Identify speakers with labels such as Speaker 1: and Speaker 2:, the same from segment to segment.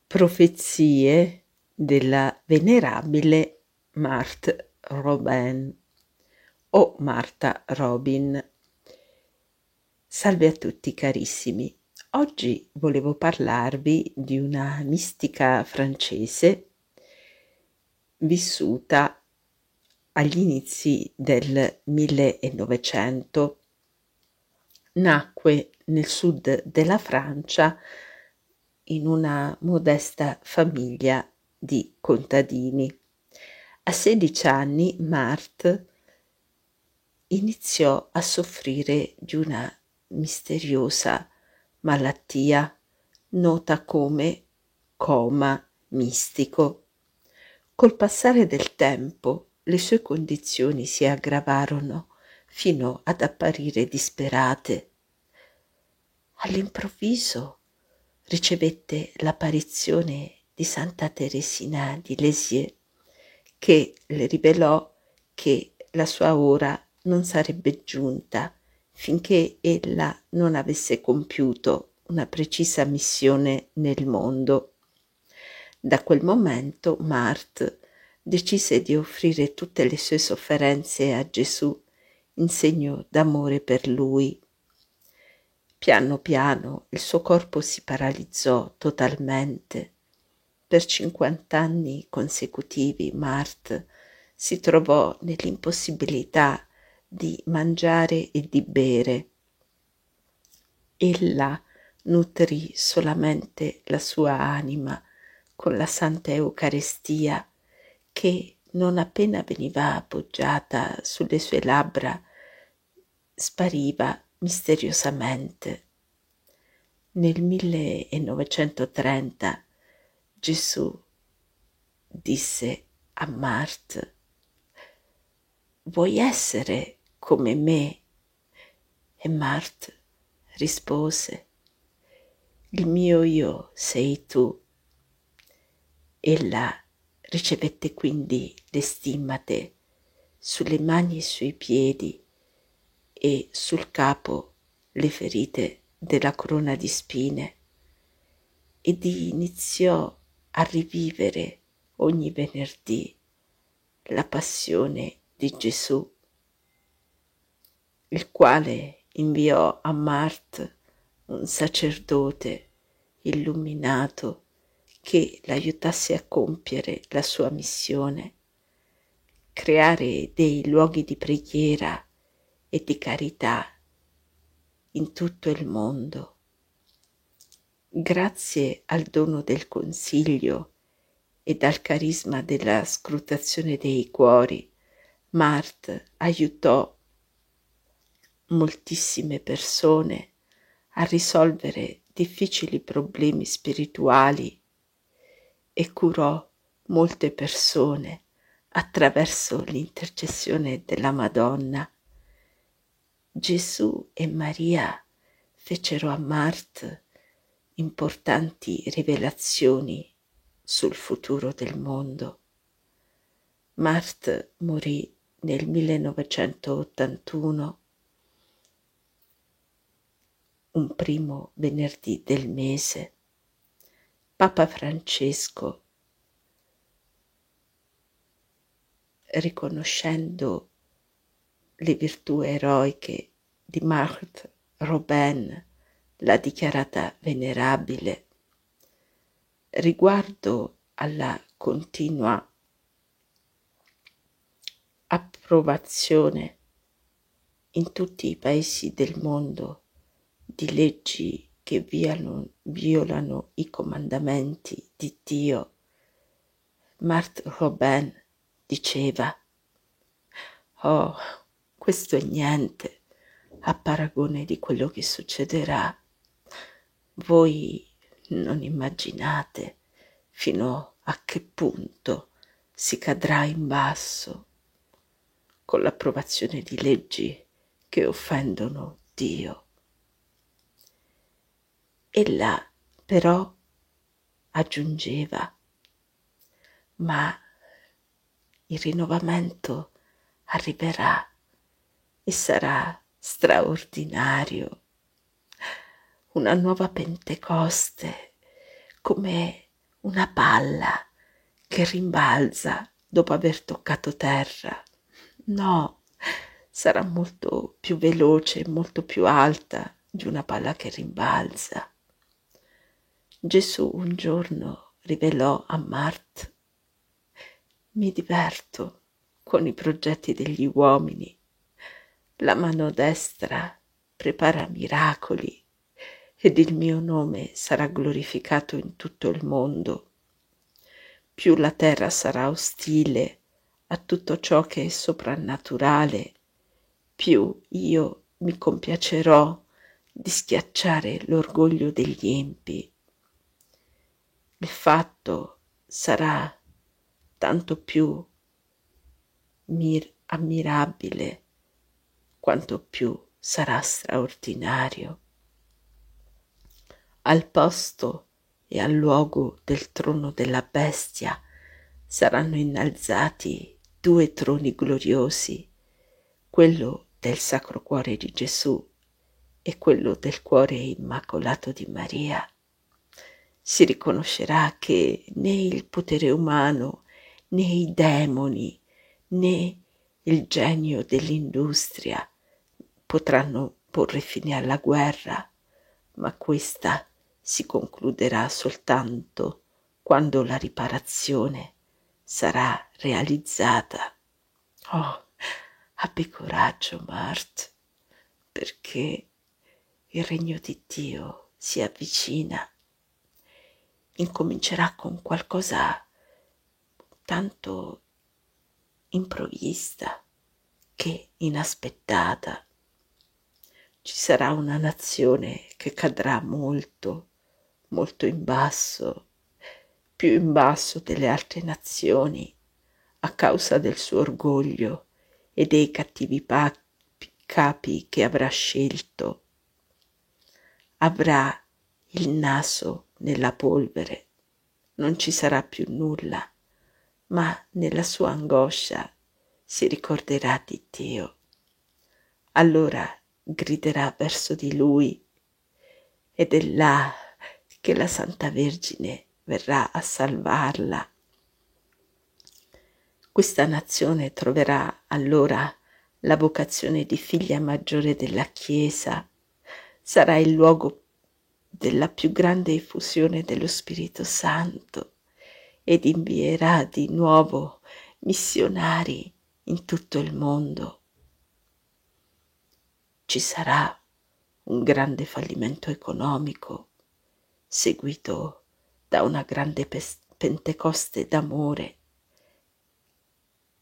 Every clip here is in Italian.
Speaker 1: Profezie della venerabile Marthe Robin o Martha Robin. Salve a tutti carissimi. Oggi volevo parlarvi di una mistica francese vissuta agli inizi del 1900. Nacque nel sud della Francia in una modesta famiglia di contadini. A 16 anni Marthe iniziò a soffrire di una misteriosa malattia nota come coma mistico. Col passare del tempo le sue condizioni si aggravarono fino ad apparire disperate. All'improvviso ricevette l'apparizione di Santa Teresina di Lisieux, che le rivelò che la sua ora non sarebbe giunta finché ella non avesse compiuto una precisa missione nel mondo. Da quel momento Marthe decise di offrire tutte le sue sofferenze a Gesù in segno d'amore per lui. Piano piano il suo corpo si paralizzò totalmente. Per 50 anni consecutivi Marthe si trovò nell'impossibilità di mangiare e di bere. Ella nutrì solamente la sua anima con la Santa Eucaristia che, non appena veniva appoggiata sulle sue labbra, spariva misteriosamente. Nel 1930 Gesù disse a Marthe: «Vuoi essere come me?» E Marthe rispose: «Il mio io sei tu». Ella ricevette quindi le stimmate sulle mani e sui piedi e sul capo le ferite della corona di spine ed iniziò a rivivere ogni venerdì la passione di Gesù, il quale inviò a Marthe un sacerdote illuminato che l'aiutasse a compiere la sua missione, creare dei luoghi di preghiera e di carità in tutto il mondo. Grazie al dono del consiglio e al carisma della scrutazione dei cuori, Marthe aiutò moltissime persone a risolvere difficili problemi spirituali e curò molte persone attraverso l'intercessione della Madonna. Gesù e Maria fecero a Marthe importanti rivelazioni sul futuro del mondo. Marthe morì nel 1981, un primo venerdì del mese. Papa Francesco, riconoscendo le virtù eroiche di Marthe Robin, l'ha dichiarata venerabile. Riguardo alla continua approvazione in tutti i paesi del mondo di leggi che violano i comandamenti di Dio, Marthe Robin diceva: «Oh, questo è niente a paragone di quello che succederà. Voi non immaginate fino a che punto si cadrà in basso con l'approvazione di leggi che offendono Dio». Ella però aggiungeva: «Ma il rinnovamento arriverà e sarà straordinario, una nuova Pentecoste, come una palla che rimbalza dopo aver toccato terra. No, sarà molto più veloce, molto più alta di una palla che rimbalza. Gesù un giorno rivelò a Mart: mi diverto con i progetti degli uomini. La mano destra prepara miracoli ed il mio nome sarà glorificato in tutto il mondo. Più la terra sarà ostile a tutto ciò che è soprannaturale, più io mi compiacerò di schiacciare l'orgoglio degli empi. Il fatto sarà tanto più ammirabile quanto più sarà straordinario. Al posto e al luogo del trono della bestia saranno innalzati 2 troni gloriosi, quello del Sacro Cuore di Gesù e quello del Cuore Immacolato di Maria. Si riconoscerà che né il potere umano, né i demoni, né il genio dell'industria potranno porre fine alla guerra, ma questa si concluderà soltanto quando la riparazione sarà realizzata. Oh, abbi coraggio, Mart, perché il regno di Dio si avvicina. Incomincerà con qualcosa tanto improvvista che inaspettata. Ci sarà una nazione che cadrà molto, molto in basso, più in basso delle altre nazioni, a causa del suo orgoglio e dei cattivi capi che avrà scelto. Avrà il naso nella polvere, non ci sarà più nulla, ma nella sua angoscia si ricorderà di Dio. Allora griderà verso di Lui ed è là che la Santa Vergine verrà a salvarla. Questa nazione troverà allora la vocazione di figlia maggiore della Chiesa, sarà il luogo della più grande effusione dello Spirito Santo ed invierà di nuovo missionari in tutto il mondo. Ci sarà un grande fallimento economico, seguito da una grande Pentecoste d'amore,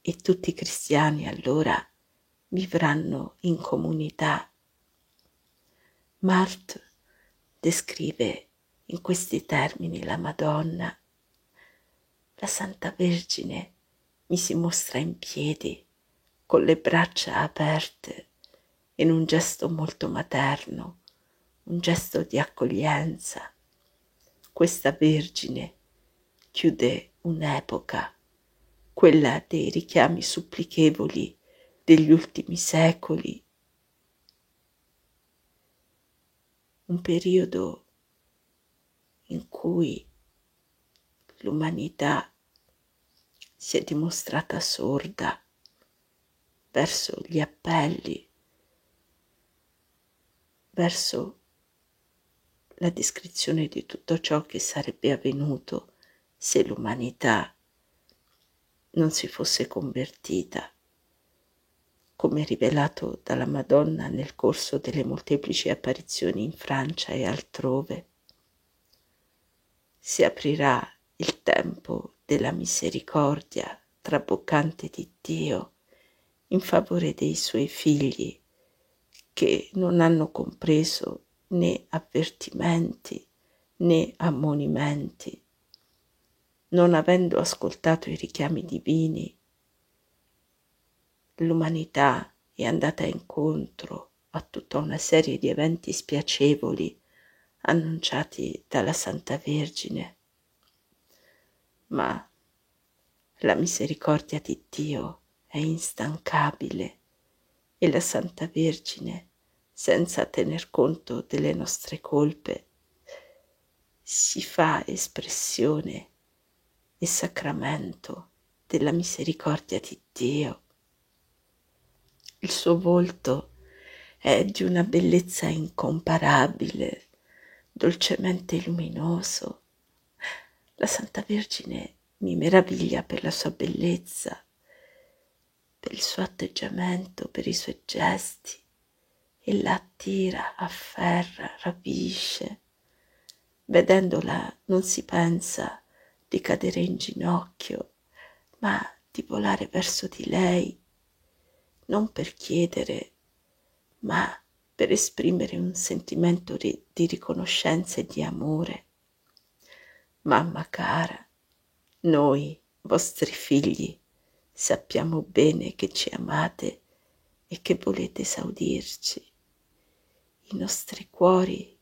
Speaker 1: e tutti i cristiani allora vivranno in comunità. Mart descrive in questi termini la Madonna. La Santa Vergine mi si mostra in piedi, con le braccia aperte, in un gesto molto materno, un gesto di accoglienza. Questa Vergine chiude un'epoca, quella dei richiami supplichevoli degli ultimi secoli, un periodo in cui l'umanità si è dimostrata sorda verso gli appelli, verso la descrizione di tutto ciò che sarebbe avvenuto se l'umanità non si fosse convertita, come rivelato dalla Madonna nel corso delle molteplici apparizioni in Francia e altrove. Si aprirà il tempo della misericordia traboccante di Dio in favore dei suoi figli che non hanno compreso né avvertimenti né ammonimenti, non avendo ascoltato i richiami divini. L'umanità è andata incontro a tutta una serie di eventi spiacevoli annunciati dalla Santa Vergine, ma la misericordia di Dio è instancabile e la Santa Vergine, senza tener conto delle nostre colpe, si fa espressione e sacramento della misericordia di Dio. Il suo volto è di una bellezza incomparabile, dolcemente luminoso. La Santa Vergine mi meraviglia per la sua bellezza, per il suo atteggiamento, per i suoi gesti, e la attira, afferra, rapisce. Vedendola non si pensa di cadere in ginocchio, ma di volare verso di lei, non per chiedere, ma per esprimere un sentimento di riconoscenza e di amore. Mamma cara, noi, vostri figli, sappiamo bene che ci amate e che volete esaudirci. I nostri cuori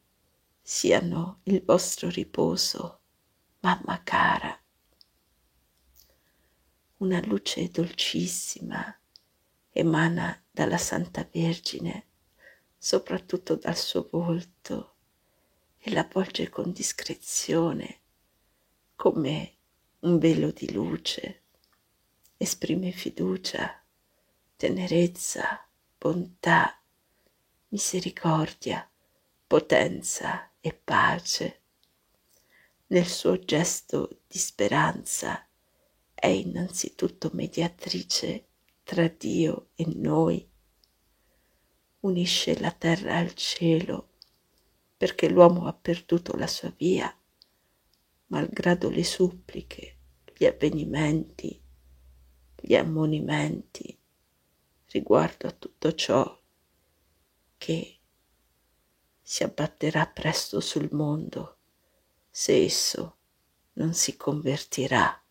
Speaker 1: siano il vostro riposo, mamma cara. Una luce dolcissima emana dalla Santa Vergine, soprattutto dal suo volto, e la avvolge con discrezione, come un velo di luce. Esprime fiducia, tenerezza, bontà, misericordia, potenza e pace. Nel suo gesto di speranza è innanzitutto mediatrice tra Dio e noi. Unisce la terra al cielo, perché l'uomo ha perduto la sua via, malgrado le suppliche, gli avvenimenti, gli ammonimenti riguardo a tutto ciò che si abbatterà presto sul mondo se esso non si convertirà